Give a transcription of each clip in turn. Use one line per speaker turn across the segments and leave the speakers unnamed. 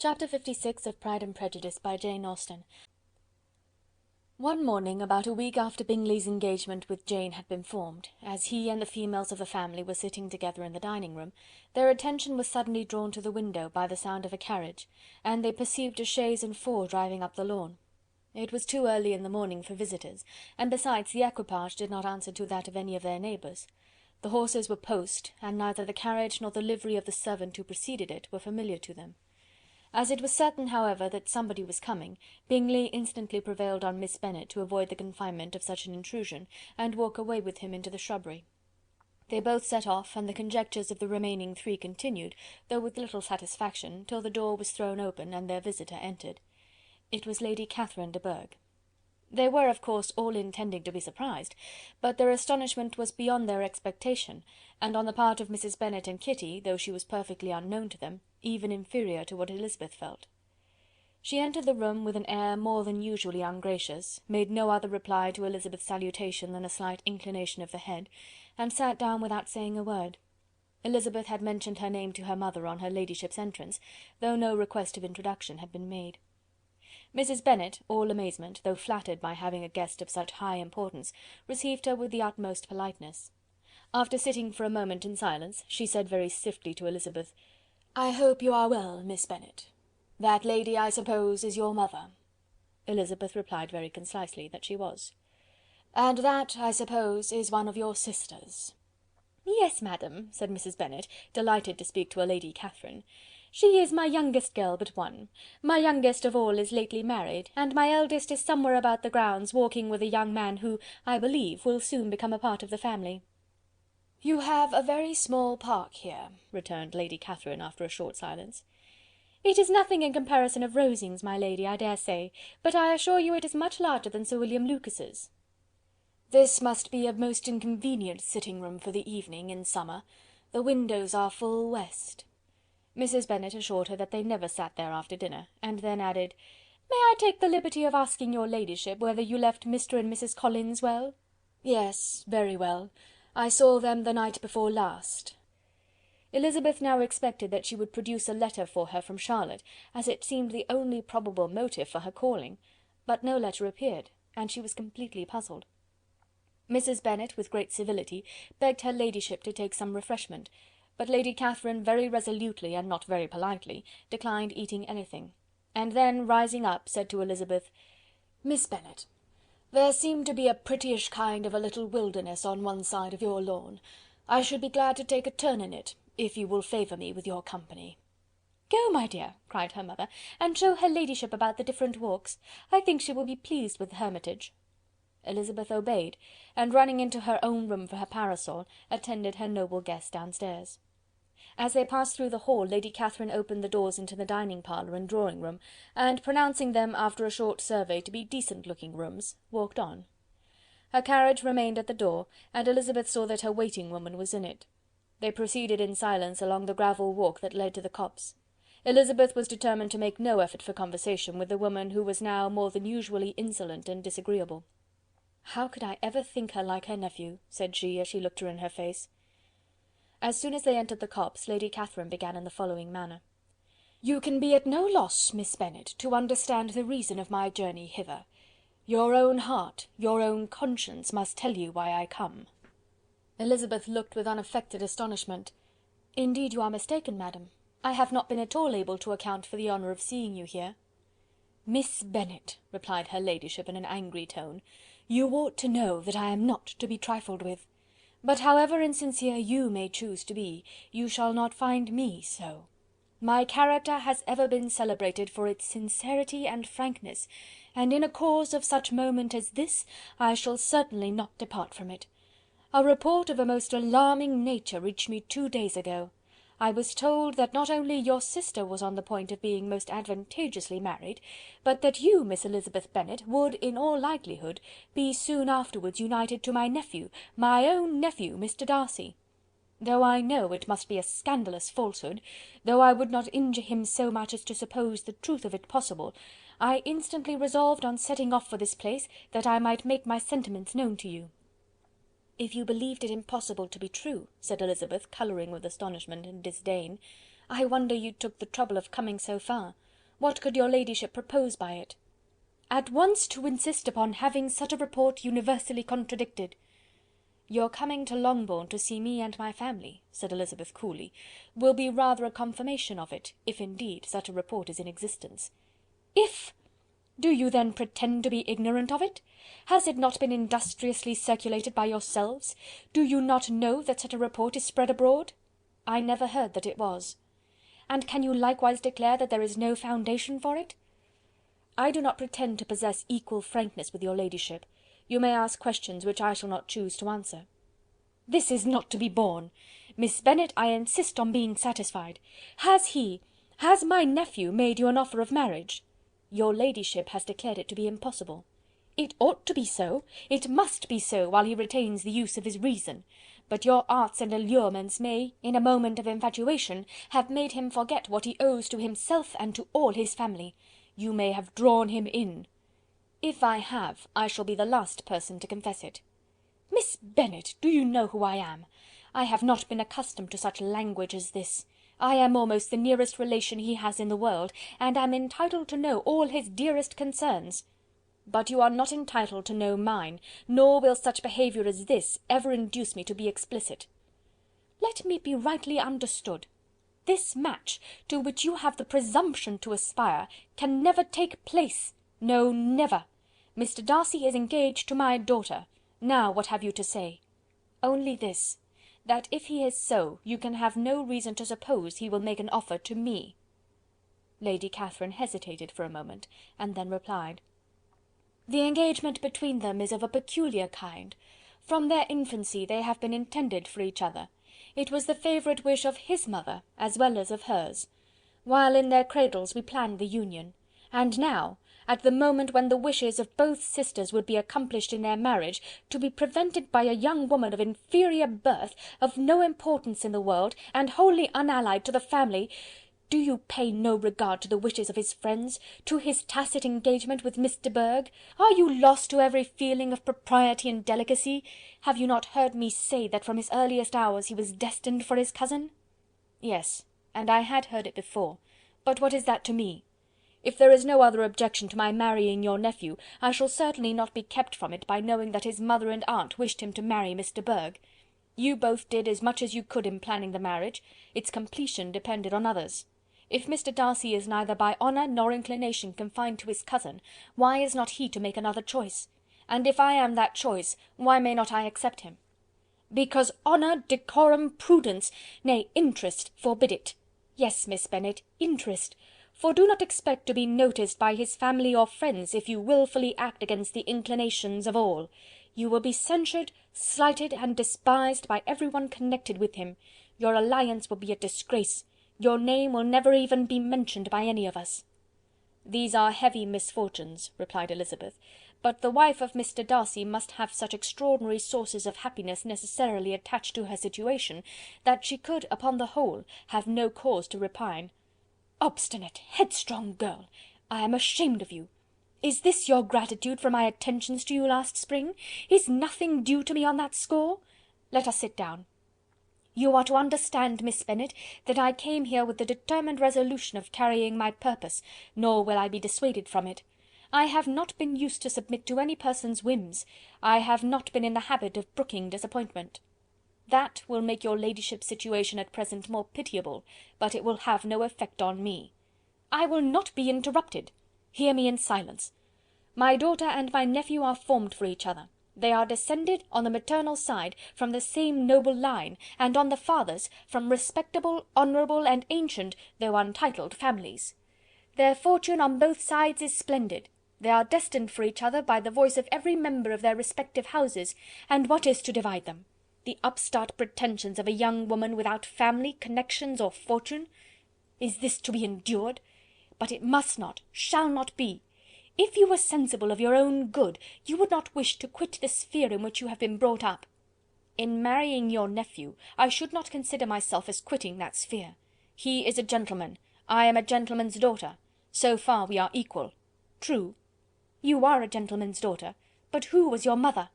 Chapter 56 of Pride and Prejudice by Jane Austen. One morning, about a week after Bingley's engagement with Jane had been formed, as he and the females of the family were sitting together in the dining-room, their attention was suddenly drawn to the window by the sound of a carriage, and they perceived a chaise and four driving up the lawn. It was too early in the morning for visitors, and besides the equipage did not answer to that of any of their neighbours. The horses were post, and neither the carriage nor the livery of the servant who preceded it were familiar to them. As it was certain, however, that somebody was coming, Bingley instantly prevailed on Miss Bennet to avoid the confinement of such an intrusion, and walk away with him into the shrubbery. They both set off, and the conjectures of the remaining three continued, though with little satisfaction, till the door was thrown open, and their visitor entered. It was Lady Catherine de Bourgh. They were, of course, all intending to be surprised, but their astonishment was beyond their expectation, and on the part of Mrs. Bennet and Kitty, though she was perfectly unknown to them, even inferior to what Elizabeth felt. She entered the room with an air more than usually ungracious, made no other reply to Elizabeth's salutation than a slight inclination of the head, and sat down without saying a word. Elizabeth had mentioned her name to her mother on her ladyship's entrance, though no request of introduction had been made. Mrs. Bennet, all amazement, though flattered by having a guest of such high importance, received her with the utmost politeness. After sitting for a moment in silence, she said very stiffly to Elizabeth, "I hope you are well, Miss Bennet. That lady, I suppose, is your mother?" Elizabeth replied very concisely that she was. "And that, I suppose, is one of your sisters?" "Yes, madam," said Mrs. Bennet, delighted to speak to a Lady Catherine. "She is my youngest girl but one. My youngest of all is lately married, and my eldest is somewhere about the grounds, walking with a young man who, I believe, will soon become a part of the family." "You have a very small park here," returned Lady Catherine after a short silence. "It is nothing in comparison of Rosings, my lady, I dare say, but I assure you it is much larger than Sir William Lucas's." "This must be a most inconvenient sitting-room for the evening, in summer. The windows are full west." Mrs. Bennet assured her that they never sat there after dinner, and then added, "May I take the liberty of asking your ladyship whether you left Mr. and Mrs. Collins well?" "Yes, very well. I saw them the night before last." Elizabeth now expected that she would produce a letter for her from Charlotte, as it seemed the only probable motive for her calling, but no letter appeared, and she was completely puzzled. Mrs. Bennet, with great civility, begged her ladyship to take some refreshment, but Lady Catherine very resolutely, and not very politely, declined eating anything, and then, rising up, said to Elizabeth, "Miss Bennet, there seemed to be a prettyish kind of a little wilderness on one side of your lawn. I should be glad to take a turn in it, if you will favour me with your company." "Go, my dear," cried her mother, "and show her ladyship about the different walks. I think she will be pleased with the hermitage." Elizabeth obeyed, and running into her own room for her parasol, attended her noble guest downstairs. As they passed through the hall, Lady Catherine opened the doors into the dining parlour and drawing-room, and pronouncing them, after a short survey, to be decent-looking rooms, walked on. Her carriage remained at the door, and Elizabeth saw that her waiting-woman was in it. They proceeded in silence along the gravel walk that led to the copse. Elizabeth was determined to make no effort for conversation with the woman who was now more than usually insolent and disagreeable. "How could I ever think her like her nephew?" said she, as she looked her in her face. As soon as they entered the copse, Lady Catherine began in the following manner. "You can be at no loss, Miss Bennet, to understand the reason of my journey hither. Your own heart, your own conscience must tell you why I come." Elizabeth looked with unaffected astonishment. "Indeed you are mistaken, madam. I have not been at all able to account for the honour of seeing you here." "Miss Bennet," replied her ladyship in an angry tone, "you ought to know that I am not to be trifled with. But however insincere you may choose to be, you shall not find me so. My character has ever been celebrated for its sincerity and frankness, and in a cause of such moment as this, I shall certainly not depart from it. A report of a most alarming nature reached me 2 days ago. I was told that not only your sister was on the point of being most advantageously married, but that you, Miss Elizabeth Bennet, would, in all likelihood, be soon afterwards united to my nephew, my own nephew, Mr. Darcy. Though I know it must be a scandalous falsehood, though I would not injure him so much as to suppose the truth of it possible, I instantly resolved on setting off for this place, that I might make my sentiments known to you." "If you believed it impossible to be true," said Elizabeth, colouring with astonishment and disdain, "I wonder you took the trouble of coming so far. What could your ladyship propose by it?" "At once to insist upon having such a report universally contradicted." "Your coming to Longbourn to see me and my family," said Elizabeth coolly, "will be rather a confirmation of it, if indeed such a report is in existence." "If! Do you then pretend to be ignorant of it? Has it not been industriously circulated by yourselves? Do you not know that such a report is spread abroad?" "I never heard that it was." "And can you likewise declare that there is no foundation for it?" "I do not pretend to possess equal frankness with your ladyship. You may ask questions which I shall not choose to answer." "This is not to be borne! Miss Bennet, I insist on being satisfied. Has my nephew made you an offer of marriage?" "Your ladyship has declared it to be impossible." "It ought to be so, it must be so, while he retains the use of his reason. But your arts and allurements may, in a moment of infatuation, have made him forget what he owes to himself and to all his family. You may have drawn him in." "If I have, I shall be the last person to confess it." "Miss Bennet, do you know who I am? I have not been accustomed to such language as this. I am almost the nearest relation he has in the world, and am entitled to know all his dearest concerns." "But you are not entitled to know mine, nor will such behaviour as this ever induce me to be explicit." "Let me be rightly understood. This match, to which you have the presumption to aspire, can never take place. No, never. Mr. Darcy is engaged to my daughter. Now what have you to say?" "Only this, that if he is so, you can have no reason to suppose he will make an offer to me." Lady Catherine hesitated for a moment, and then replied: "The engagement between them is of a peculiar kind. From their infancy they have been intended for each other. It was the favourite wish of his mother as well as of hers. While in their cradles we planned the union, and now, at the moment when the wishes of both sisters would be accomplished in their marriage, to be prevented by a young woman of inferior birth, of no importance in the world, and wholly unallied to the family. Do you pay no regard to the wishes of his friends, to his tacit engagement with Miss de Bourgh? Are you lost to every feeling of propriety and delicacy? Have you not heard me say that from his earliest hours he was destined for his cousin?" "Yes, and I had heard it before, but what is that to me? If there is no other objection to my marrying your nephew, I shall certainly not be kept from it by knowing that his mother and aunt wished him to marry Miss de Bourgh. You both did as much as you could in planning the marriage. Its completion depended on others. If Mr. Darcy is neither by honour nor inclination confined to his cousin, why is not he to make another choice? And if I am that choice, why may not I accept him?" "Because honour, decorum, prudence, nay, interest, forbid it. Yes, Miss Bennet, interest. For do not expect to be noticed by his family or friends if you wilfully act against the inclinations of all. You will be censured, slighted, and despised by every one connected with him. Your alliance will be a disgrace. Your name will never even be mentioned by any of us." "These are heavy misfortunes," replied Elizabeth, "but the wife of Mr. Darcy must have such extraordinary sources of happiness necessarily attached to her situation, that she could, upon the whole, have no cause to repine." "Obstinate, headstrong girl! I am ashamed of you. Is this your gratitude for my attentions to you last spring? Is nothing due to me on that score? Let us sit down. You are to understand, Miss Bennet, that I came here with the determined resolution of carrying my purpose, nor will I be dissuaded from it. I have not been used to submit to any person's whims. I have not been in the habit of brooking disappointment. That will make your ladyship's situation at present more pitiable, but it will have no effect on me. I will not be interrupted. Hear me in silence. My daughter and my nephew are formed for each other. They are descended, on the maternal side, from the same noble line, and on the father's, from respectable, honourable, and ancient, though untitled families. Their fortune on both sides is splendid. They are destined for each other by the voice of every member of their respective houses, and what is to divide them? The upstart pretensions of a young woman without family, connections, or fortune? Is this to be endured? But it must not, shall not be. If you were sensible of your own good, you would not wish to quit the sphere in which you have been brought up. In marrying your nephew, I should not consider myself as quitting that sphere. He is a gentleman, I am a gentleman's daughter. So far we are equal. True. You are a gentleman's daughter, but who was your mother?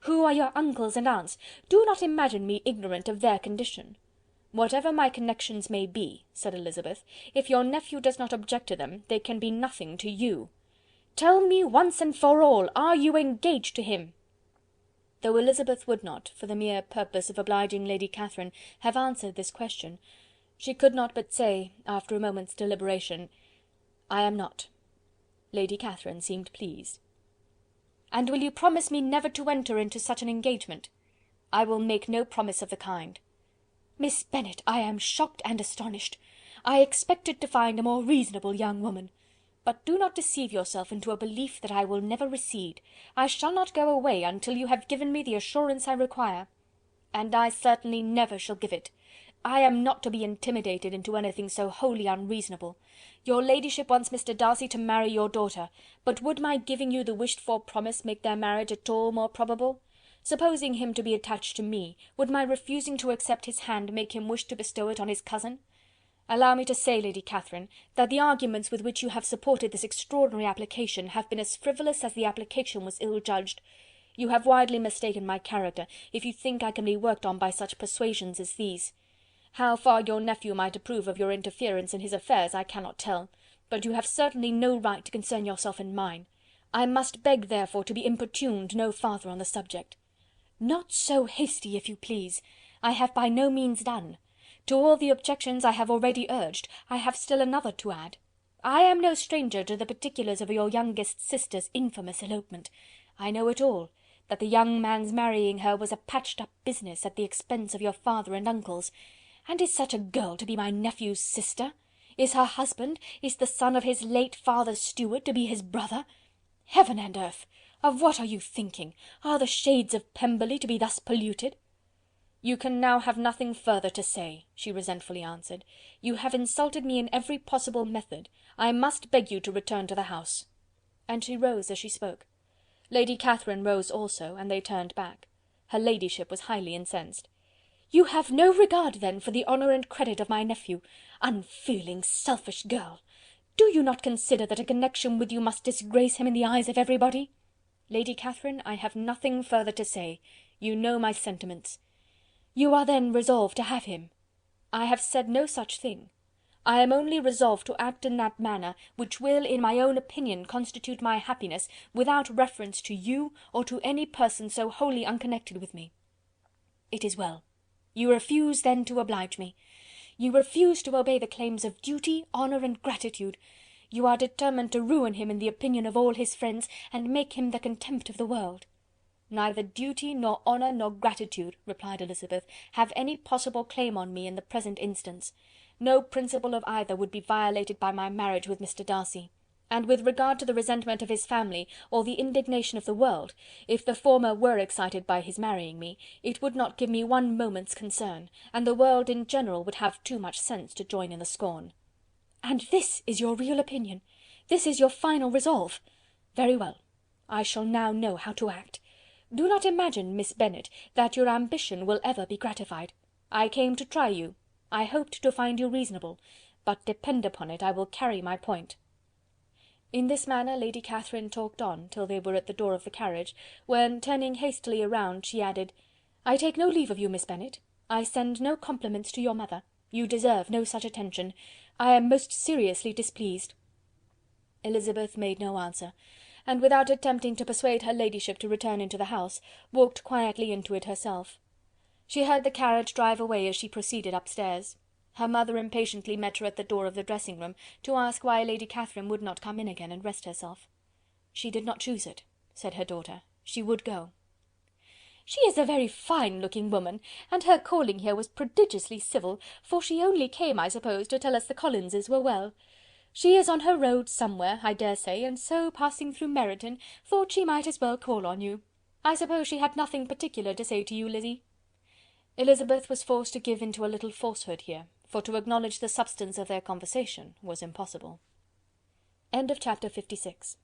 Who are your uncles and aunts? Do not imagine me ignorant of their condition. "Whatever my connections may be," said Elizabeth, "if your nephew does not object to them, they can be nothing to you. Tell me once and for all, are you engaged to him?" Though Elizabeth would not, for the mere purpose of obliging Lady Catherine, have answered this question, she could not but say, after a moment's deliberation, "I am not." Lady Catherine seemed pleased. "And will you promise me never to enter into such an engagement?" "I will make no promise of the kind." "Miss Bennet, I am shocked and astonished. I expected to find a more reasonable young woman. But do not deceive yourself into a belief that I will never recede. I shall not go away until you have given me the assurance I require. And I certainly never shall give it. I am not to be intimidated into anything so wholly unreasonable. Your ladyship wants Mr. Darcy to marry your daughter, but would my giving you the wished-for promise make their marriage at all more probable? Supposing him to be attached to me, would my refusing to accept his hand make him wish to bestow it on his cousin? Allow me to say, Lady Catherine, that the arguments with which you have supported this extraordinary application have been as frivolous as the application was ill-judged. You have widely mistaken my character, if you think I can be worked on by such persuasions as these. How far your nephew might approve of your interference in his affairs I cannot tell, but you have certainly no right to concern yourself in mine. I must beg, therefore, to be importuned no farther on the subject." "Not so hasty, if you please. I have by no means done. To all the objections I have already urged, I have still another to add. I am no stranger to the particulars of your youngest sister's infamous elopement. I know it all, that the young man's marrying her was a patched-up business at the expense of your father and uncles. And is such a girl to be my nephew's sister? Is her husband, is the son of his late father's steward, to be his brother? Heaven and earth! Of what are you thinking? Are the shades of Pemberley to be thus polluted?" "You can now have nothing further to say," she resentfully answered. "You have insulted me in every possible method. I must beg you to return to the house." And she rose as she spoke. Lady Catherine rose also, and they turned back. Her ladyship was highly incensed. "You have no regard, then, for the honour and credit of my nephew. Unfeeling, selfish girl! Do you not consider that a connection with you must disgrace him in the eyes of everybody?" "Lady Catherine, I have nothing further to say. You know my sentiments." "You are then resolved to have him?" "I have said no such thing. I am only resolved to act in that manner which will, in my own opinion, constitute my happiness, without reference to you, or to any person so wholly unconnected with me." "It is well. You refuse, then, to oblige me. You refuse to obey the claims of duty, honour, and gratitude. You are determined to ruin him in the opinion of all his friends, and make him the contempt of the world." "Neither duty, nor honour, nor gratitude," replied Elizabeth, "have any possible claim on me in the present instance. No principle of either would be violated by my marriage with Mr. Darcy. And with regard to the resentment of his family, or the indignation of the world, if the former were excited by his marrying me, it would not give me one moment's concern, and the world in general would have too much sense to join in the scorn." "And this is your real opinion? This is your final resolve? Very well. I shall now know how to act. Do not imagine, Miss Bennet, that your ambition will ever be gratified. I came to try you. I hoped to find you reasonable, but depend upon it I will carry my point." In this manner Lady Catherine talked on, till they were at the door of the carriage, when, turning hastily around, she added, "I take no leave of you, Miss Bennet. I send no compliments to your mother. You deserve no such attention. I am most seriously displeased." Elizabeth made no answer, and without attempting to persuade her ladyship to return into the house, walked quietly into it herself. She heard the carriage drive away as she proceeded upstairs. Her mother impatiently met her at the door of the dressing-room, to ask why Lady Catherine would not come in again and rest herself. "She did not choose it," said her daughter. "She would go." "She is a very fine-looking woman, and her calling here was prodigiously civil, for she only came, I suppose, to tell us the Collinses were well. She is on her road somewhere, I dare say, and so, passing through Meryton, thought she might as well call on you. I suppose she had nothing particular to say to you, Lizzy?" Elizabeth was forced to give into a little falsehood here, for to acknowledge the substance of their conversation was impossible. Chapter 56.